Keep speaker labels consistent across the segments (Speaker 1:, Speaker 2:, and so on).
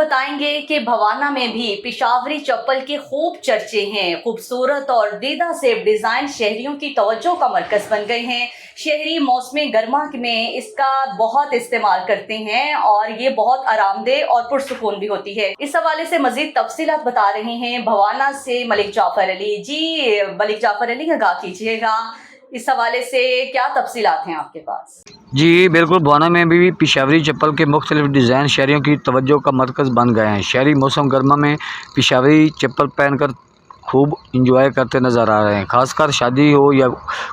Speaker 1: बताएंगे कि भवाना में भी पिशावरी चप्पल के खूब चर्चे हैं। खूबसूरत और दीदा सेब डिजाइन शहरियों की तवज्जो का मरकज बन गए हैं। शहरी मौसम गर्मा में इसका बहुत इस्तेमाल करते हैं और ये बहुत आरामदेह और पुरसुकून भी होती है। इस हवाले से मजीद तफसीलात बता रहे हैं भवाना से मलिक जाफर अली जी। मलिक जाफर अली आगाह कीजिएगा, इस हवाले से क्या तफसीलात हैं आपके पास?
Speaker 2: जी बिल्कुल, भवाना में भी पिशावरी चप्पल के मुख्तलिफ डिज़ाइन शहरियों की तवज्जो का मरकज़ बन गए हैं। शहरी मौसम गर्मा में पिशावरी चप्पल पहनकर खूब इंजॉय करते नज़र आ रहे हैं। ख़ासकर शादी हो या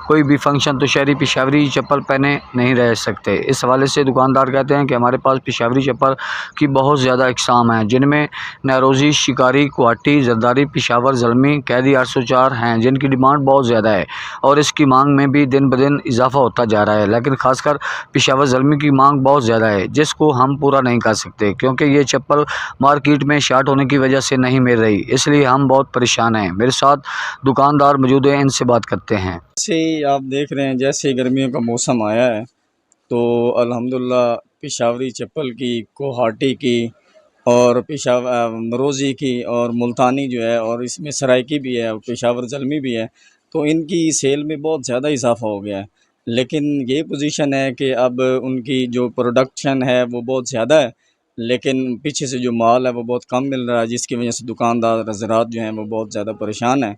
Speaker 2: कोई भी फंक्शन तो शहरी पिशावरी चप्पल पहने नहीं रह सकते। इस हवाले से दुकानदार कहते हैं कि हमारे पास पिशावरी चप्पल की बहुत ज़्यादा अक़साम हैं, जिनमें नौरोज़ी, शिकारी, गुवाहाटी, जरदारी, पिशावर, ज़ल्मी, कैदी 804 हैं, जिनकी डिमांड बहुत ज़्यादा है और इसकी मांग में भी दिन ब दिन इजाफ़ा होता जा रहा है। लेकिन ख़ासकर पिशावर ज़ल्मी की मांग बहुत ज़्यादा है, जिसको हम पूरा नहीं कर सकते क्योंकि ये चप्पल मार्केट में शार्ट होने की वजह से नहीं मिल रही, इसलिए हम बहुत परेशान हैं। मेरे साथ दुकानदार मौजूद हैं, इनसे बात करते हैं।
Speaker 3: जैसे ही आप देख रहे हैं, जैसे गर्मियों का मौसम आया है तो अल्हम्दुलिल्लाह पिशावरी चप्पल की, गुवाहाटी की और नौरोज़ी की और मुल्तानी जो है और इसमें सराइकी भी है और पेशावर ज़ल्मी भी है, तो इनकी सेल में बहुत ज़्यादा इजाफ़ा हो गया है। लेकिन ये पोजीशन है कि अब उनकी जो प्रोडक्शन है वो बहुत ज़्यादा है, लेकिन पीछे से जो माल है वो बहुत कम मिल रहा है, जिसकी वजह से दुकानदार हज़रात जो हैं वो बहुत ज़्यादा परेशान हैं।